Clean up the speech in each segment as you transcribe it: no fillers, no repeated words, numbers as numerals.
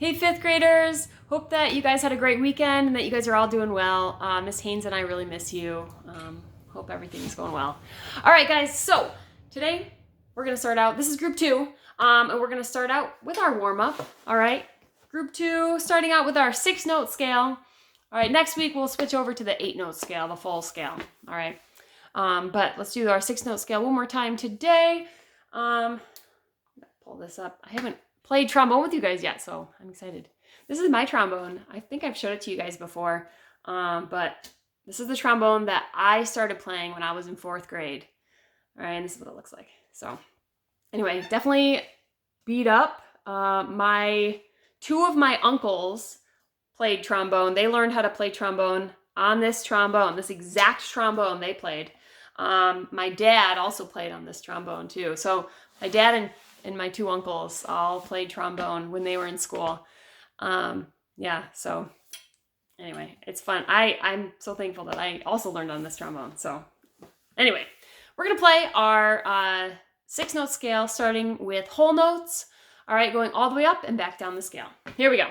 Hey, fifth graders. Hope that you guys had a great weekend and that you guys are all doing well. Miss Haynes and I really miss you. Hope everything's going well. All right, guys. So today we're going to start out. This is group 2. And we're going to start out with our warm-up. All right. Group 2, starting out with our 6-note scale. All right. Next week, we'll switch over to the 8-note scale, the full scale. All right. But let's do our 6-note scale one more time today. Pull this up. I haven't played trombone with you guys yet, so I'm excited. This is my trombone. I think I've showed it to you guys before, but this is the trombone that I started playing when I was in 4th grade. All right, and this is what it looks like. So anyway, definitely beat up. Two of my uncles played trombone. They learned how to play trombone on this trombone, this exact trombone they played. My dad also played on this trombone too. So my dad and my 2 uncles all played trombone when they were in school. Yeah, so anyway, it's fun. I'm so thankful that I also learned on this trombone. So anyway, we're going to play our 6-note scale starting with whole notes. All right, going all the way up and back down the scale. Here we go.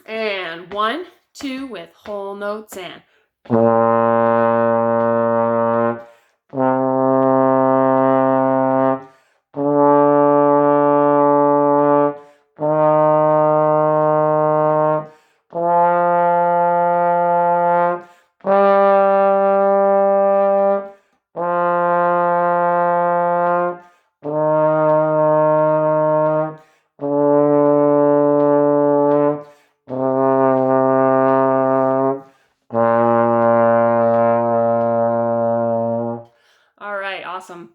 And 1, 2 with whole notes and... Awesome.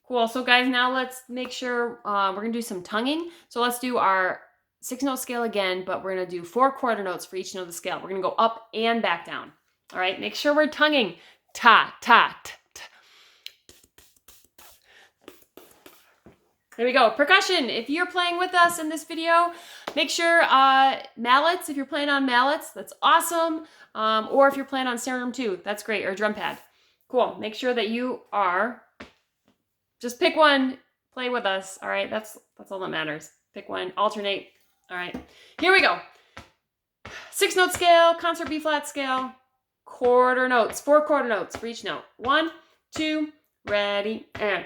Cool. So guys, now let's make sure we're going to do some tonguing. So let's do our 6-note scale again, but we're going to do 4 quarter notes for each note of the scale. We're going to go up and back down. All right. Make sure we're tonguing. Ta, ta, t, t. There we go. Percussion. If you're playing with us in this video, make sure mallets, if you're playing on mallets, that's awesome. Or if you're playing on sternum too, that's great. Or drum pad. Cool. Make sure that you are... Just pick one, play with us, all right? That's all that matters. Pick one, alternate. All right, here we go. 6-note scale, concert B-flat scale, quarter notes, 4 quarter notes for each note. 1, 2, ready, and...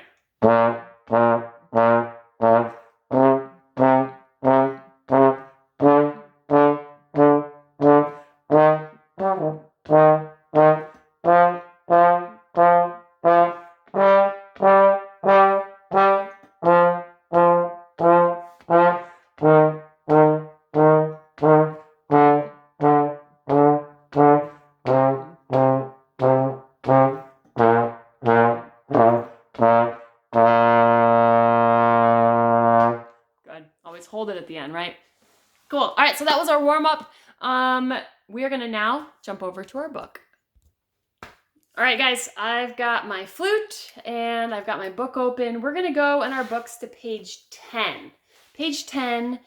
Hold it at the end, right? Cool. All right, so that was our warm-up. We're going to now jump over to our book. All right, guys, I've got my flute and I've got my book open. We're going to go in our books to page 10. Page 10,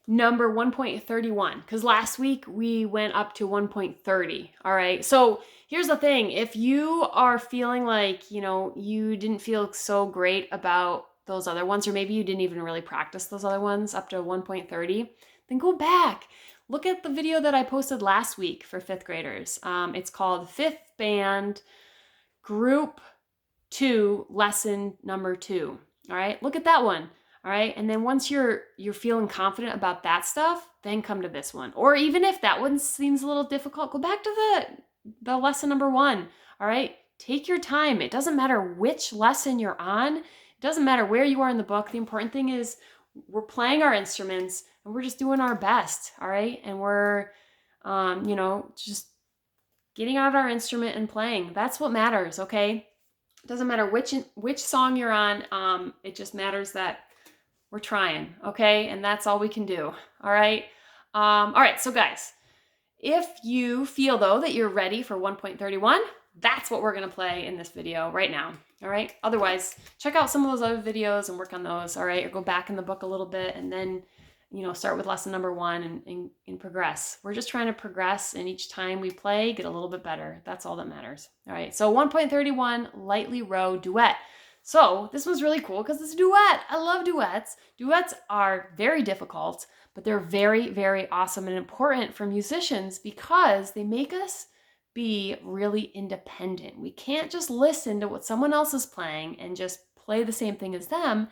number 1.31, because last week we went up to 1.30. All right, so here's the thing. If you are feeling like, you didn't feel so great about those other ones, or maybe you didn't even really practice those other ones up to 1.30, then go back. Look at the video that I posted last week for 5th graders. It's called 5th Band Group 2, Lesson Number 2. All right, look at that one. All right, and then once you're feeling confident about that stuff, then come to this one. Or even if that one seems a little difficult, go back to the lesson number 1. All right, take your time. It doesn't matter which lesson you're on. Doesn't matter where you are in the book. The important thing is we're playing our instruments and we're just doing our best, all right? And we're, just getting out our instrument and playing. That's what matters, okay? It doesn't matter which song you're on. It just matters that we're trying, okay? And that's all we can do, all right? All right, so guys, if you feel, though, that you're ready for 1.31, that's what we're going to play in this video right now. All right. Otherwise, check out some of those other videos and work on those. All right. Or go back in the book a little bit and then, start with lesson number 1 and progress. We're just trying to progress. And each time we play, get a little bit better. That's all that matters. All right. So 1.31, lightly row duet. So this was really cool because it's a duet. I love duets. Duets are very difficult, but they're very, very awesome and important for musicians because they make us be really independent. We can't just listen to what someone else is playing and just play the same thing as them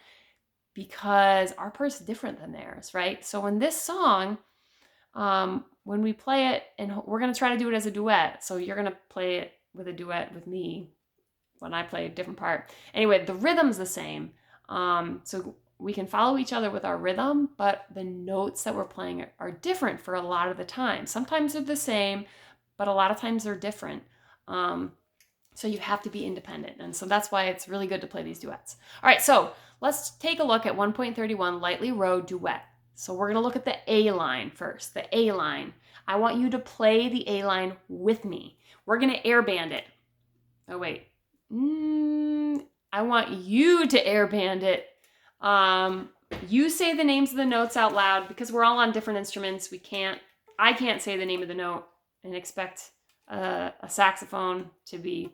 because our part is different than theirs, right? So in this song, when we play it, and we're going to try to do it as a duet, so you're going to play it with a duet with me when I play a different part. Anyway, the rhythm's the same. So we can follow each other with our rhythm, but the notes that we're playing are different for a lot of the time. Sometimes they're the same, but a lot of times they're different. So you have to be independent. And so that's why it's really good to play these duets. All right, so let's take a look at 1.31 Lightly Rowed Duet. So we're gonna look at the A line first, the A line. I want you to play the A line with me. We're gonna air band it. Oh wait, I want you to air band it. You say the names of the notes out loud because we're all on different instruments. I can't say the name of the note and expect a saxophone to be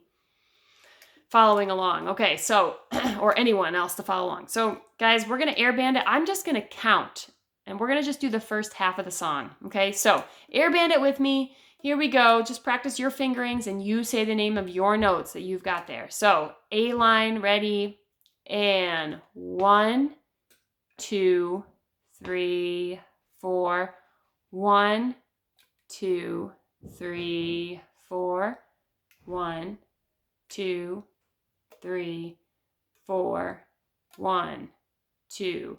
following along. Okay, so, or anyone else to follow along. So guys, we're gonna air band it. I'm just gonna count and we're gonna just do the first half of the song. Okay, so air band it with me. Here we go. Just practice your fingerings and you say the name of your notes that you've got there. So A line, ready, and 1, 2, 3, 4. 1, 2, 3, 4. 1, 2, 3, 4. 1, 2,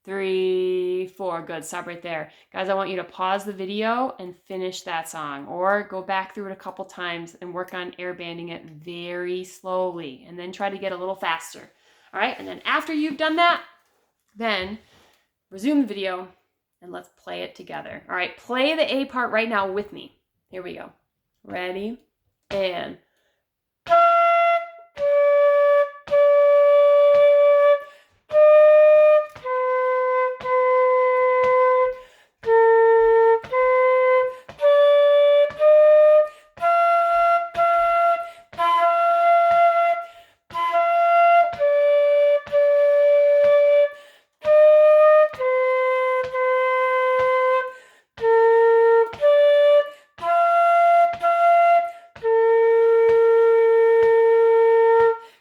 3, 4. Good. Stop right there. Guys, I want you to pause the video and finish that song, or go back through it a couple times and work on air banding it very slowly and then try to get a little faster. All right. And then after you've done that, then resume the video and let's play it together. All right. Play the A part right now with me. Here we go. Ready? And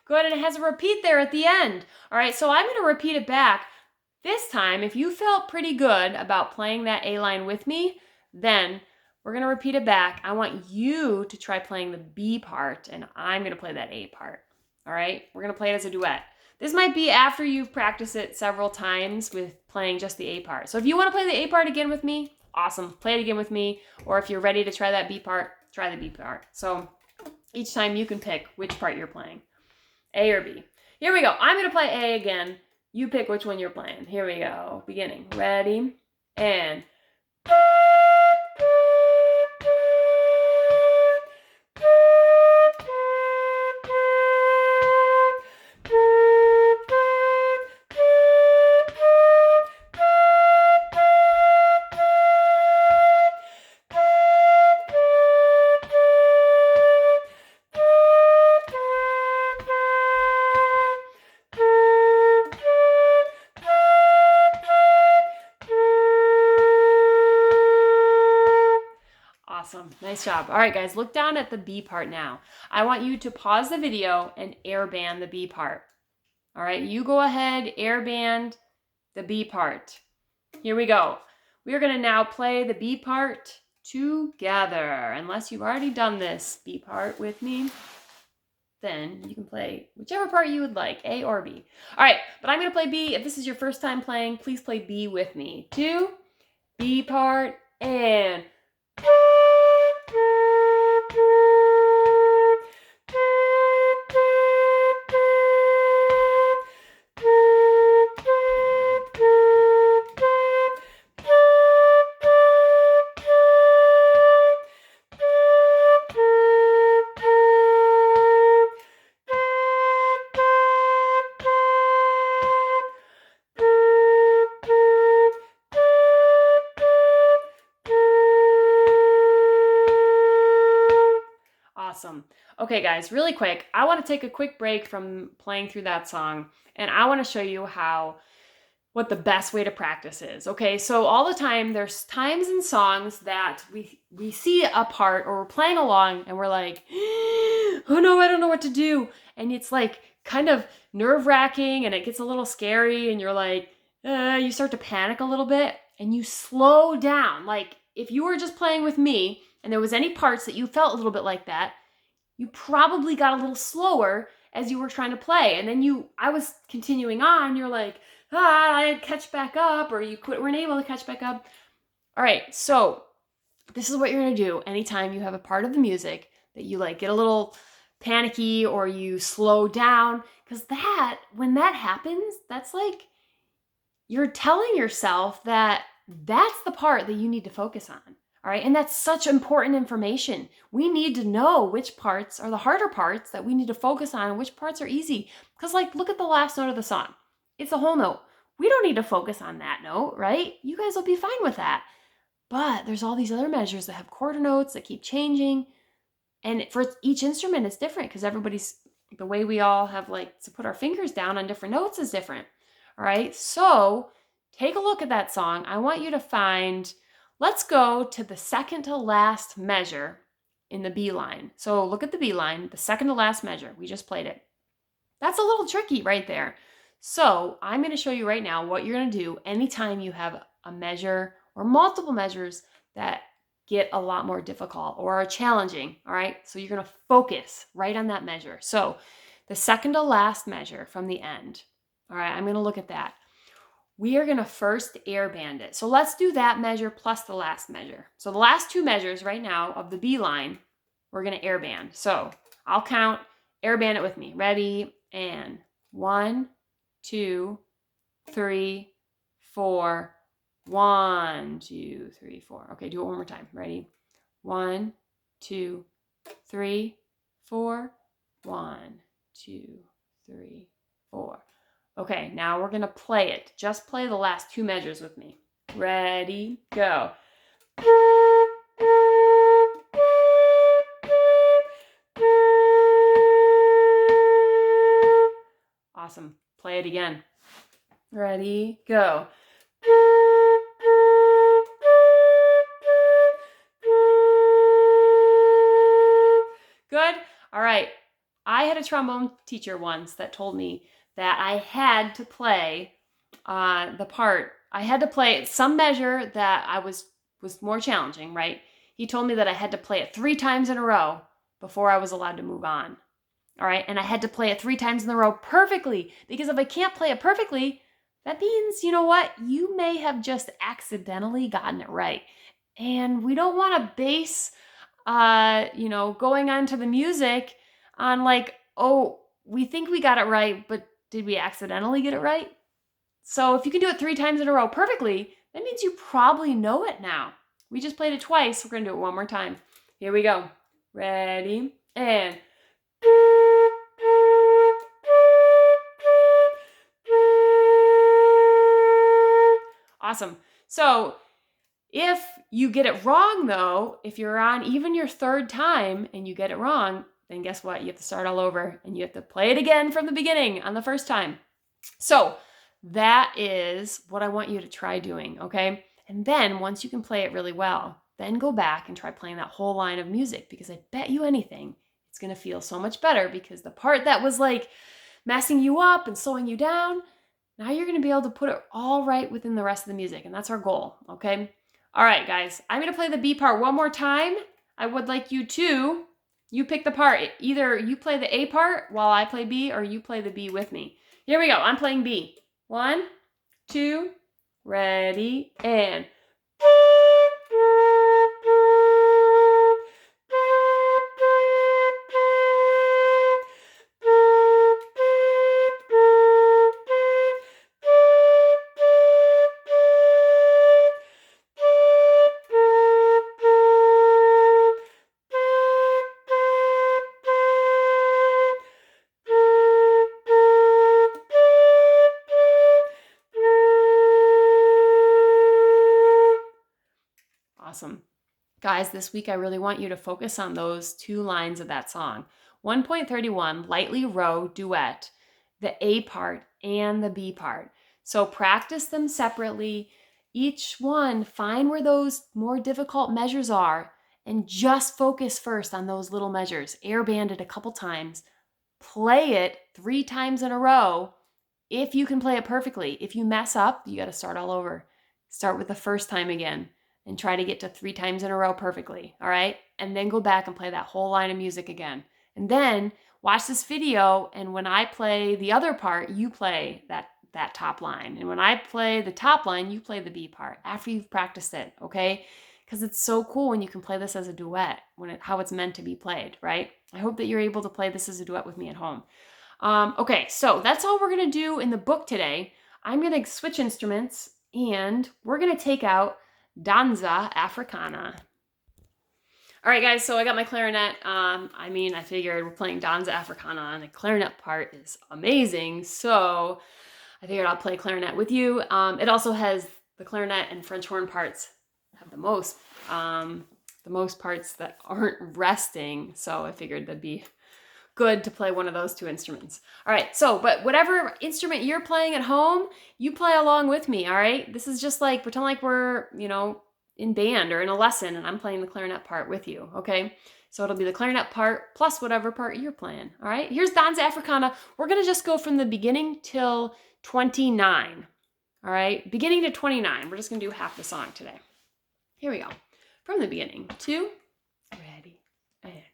good, and it has a repeat there at the end. All right, so I'm going to repeat it back. This time, if you felt pretty good about playing that A line with me, then we're going to repeat it back. I want you to try playing the B part, and I'm going to play that A part. All right, we're going to play it as a duet. This might be after you've practiced it several times with playing just the A part. So if you want to play the A part again with me, awesome. Play it again with me. Or if you're ready to try that B part, try the B part. So each time you can pick which part you're playing. A or B. Here we go. I'm going to play A again. You pick which one you're playing. Here we go. Beginning. Ready? And... Awesome. Nice job. All right, guys, look down at the B part now. I want you to pause the video and air band the B part. All right, you go ahead, air band the B part. Here we go. We are going to now play the B part together. Unless you've already done this B part with me, then you can play whichever part you would like, A or B. All right, but I'm going to play B. If this is your first time playing, please play B with me. 2, B part, and... Awesome. Okay, guys, really quick, I want to take a quick break from playing through that song, and I want to show you what the best way to practice is. Okay, so all the time, there's times in songs that we see a part or we're playing along and we're like, oh no, I don't know what to do. And it's like kind of nerve-wracking and it gets a little scary and you're like, you start to panic a little bit and you slow down. Like if you were just playing with me and there was any parts that you felt a little bit like that, you probably got a little slower as you were trying to play. And then I was continuing on, you're like, I catch back up, or you weren't able to catch back up. All right, so this is what you're gonna do anytime you have a part of the music that you like get a little panicky or you slow down, because when that happens, that's like you're telling yourself that that's the part that you need to focus on. All right, and that's such important information. We need to know which parts are the harder parts that we need to focus on and which parts are easy. Because like, look at the last note of the song. It's a whole note. We don't need to focus on that note, right? You guys will be fine with that. But there's all these other measures that have quarter notes that keep changing. And for each instrument, it's different because the way we all have like to put our fingers down on different notes is different. All right, so take a look at that song. I want you to let's go to the second to last measure in the B line. So look at the B line, the second to last measure. We just played it. That's a little tricky right there. So I'm going to show you right now what you're going to do anytime you have a measure or multiple measures that get a lot more difficult or are challenging. All right, so you're going to focus right on that measure. So the second to last measure from the end. All right, I'm going to look at that. We are going to first air band it. So let's do that measure plus the last measure. So the last two measures right now of the B line, we're going to air band. So I'll count, air band it with me. Ready? And 1, 2, 3, 4. 1, 2, 3, 4. Okay, do it one more time. Ready? 1, 2, 3, 4. 1, 2, 3, 4. Okay, now we're going to play it. Just play the last two measures with me. Ready, go. Awesome. Play it again. Ready, go. Good. All right. I had a trombone teacher once that told me that I had to play the part. I had to play some measure that was more challenging, right? He told me that I had to play it 3 times in a row before I was allowed to move on. All right. And I had to play it 3 times in a row perfectly, because if I can't play it perfectly, that means, you know what? You may have just accidentally gotten it right. And we don't want to base going on to the music on like, oh, we think we got it right, but did we accidentally get it right? So if you can do it 3 times in a row perfectly, that means you probably know it now. We just played it twice. We're going to do it one more time. Here we go. Ready? And... Awesome. So if you get it wrong, though, if you're on even your 3rd time and you get it wrong, then guess what? You have to start all over and you have to play it again from the beginning on the first time. So that is what I want you to try doing, okay? And then once you can play it really well, then go back and try playing that whole line of music, because I bet you anything, it's going to feel so much better, because the part that was like messing you up and slowing you down, now you're going to be able to put it all right within the rest of the music. And that's our goal, okay? All right, guys, I'm going to play the B part one more time. I would like you pick the part. Either you play the A part while I play B, or you play the B with me. Here we go. I'm playing B. 1, 2, ready, and... Awesome. Guys, this week I really want you to focus on those 2 lines of that song. 1.31, lightly row duet, the A part and the B part. So practice them separately. Each one, find where those more difficult measures are and just focus first on those little measures. Airband it a couple times. Play it 3 times in a row if you can play it perfectly. If you mess up, you got to start all over. Start with the first time again and try to get to 3 times in a row perfectly, all right? And then go back and play that whole line of music again. And then watch this video, and when I play the other part, you play that top line. And when I play the top line, you play the B part after you've practiced it, okay? Because it's so cool when you can play this as a duet, how it's meant to be played, right? I hope that you're able to play this as a duet with me at home. Okay, so that's all we're going to do in the book today. I'm going to switch instruments, and we're going to take out Danza Africana. All right, guys, so I got my clarinet. I figured we're playing Danza Africana, and the clarinet part is amazing, so I figured I'll play clarinet with you. It also has the clarinet and French horn parts have the most parts that aren't resting, so I figured that'd be good to play one of those 2 instruments. All right, so, but whatever instrument you're playing at home, you play along with me, all right? This is just like, pretend like we're, in band or in a lesson, and I'm playing the clarinet part with you, okay? So it'll be the clarinet part plus whatever part you're playing, all right? Here's Danza Africana. We're gonna just go from the beginning till 29, all right? Beginning to 29. We're just gonna do half the song today. Here we go. From the beginning. 2, ready, and...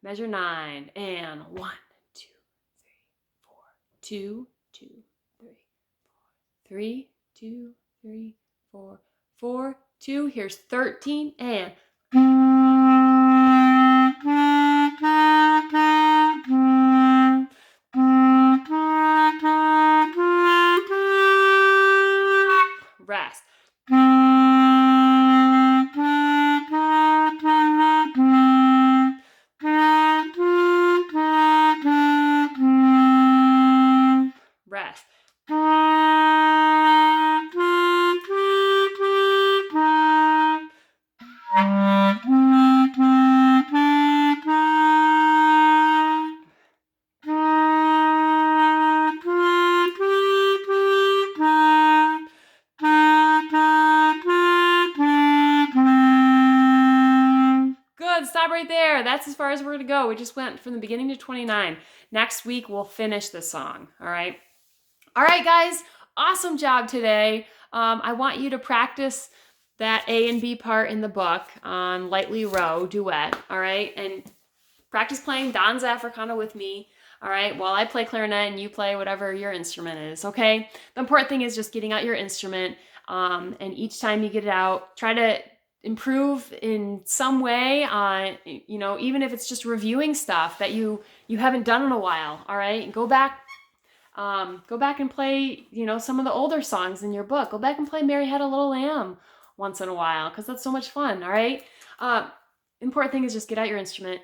Measure 9 and 1, 2, 3, 4, 2, 2, 3, 4, 3, 2, 3, 4, 4, 2. Here's 13 and rest. Rest. Good, stop right there. That's as far as we're gonna go. We just went from the beginning to 29. Next week, we'll finish the song, all right? All right, guys, awesome job today. I want you to practice that A and B part in the book on Lightly Row duet, all right? And practice playing Danza Africana with me, all right? While I play clarinet and you play whatever your instrument is, okay? The important thing is just getting out your instrument, and each time you get it out, try to improve in some way, even if it's just reviewing stuff that you haven't done in a while, all right? Go back and play, some of the older songs in your book. Go back and play Mary Had a Little Lamb once in a while, because that's so much fun, all right? Important thing is just get out your instrument.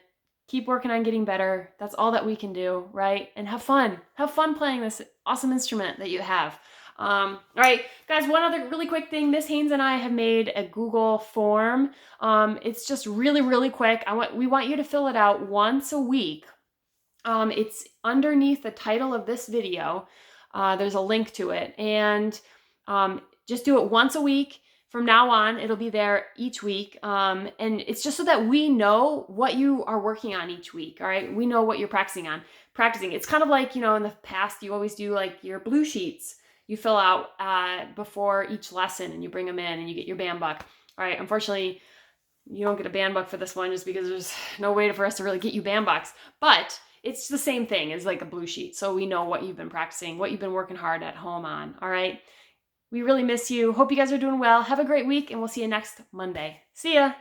Keep working on getting better. That's all that we can do, right? And have fun. Have fun playing this awesome instrument that you have. All right, guys, one other really quick thing. Miss Haynes and I have made a Google form. It's just really, really quick. We want you to fill it out once a week. It's underneath the title of this video. There's a link to it. And just do it once a week. From now on, it'll be there each week. And it's just so that we know what you are working on each week, all right? We know what you're practicing. It's kind of like, in the past, you always do like your blue sheets. You fill out before each lesson and you bring them in and you get your band book. All right, unfortunately, you don't get a band book for this one just because there's no way for us to really get you band books. But it's the same thing as like a blue sheet. So we know what you've been practicing, what you've been working hard at home on, all right? We really miss you. Hope you guys are doing well. Have a great week, and we'll see you next Monday. See ya.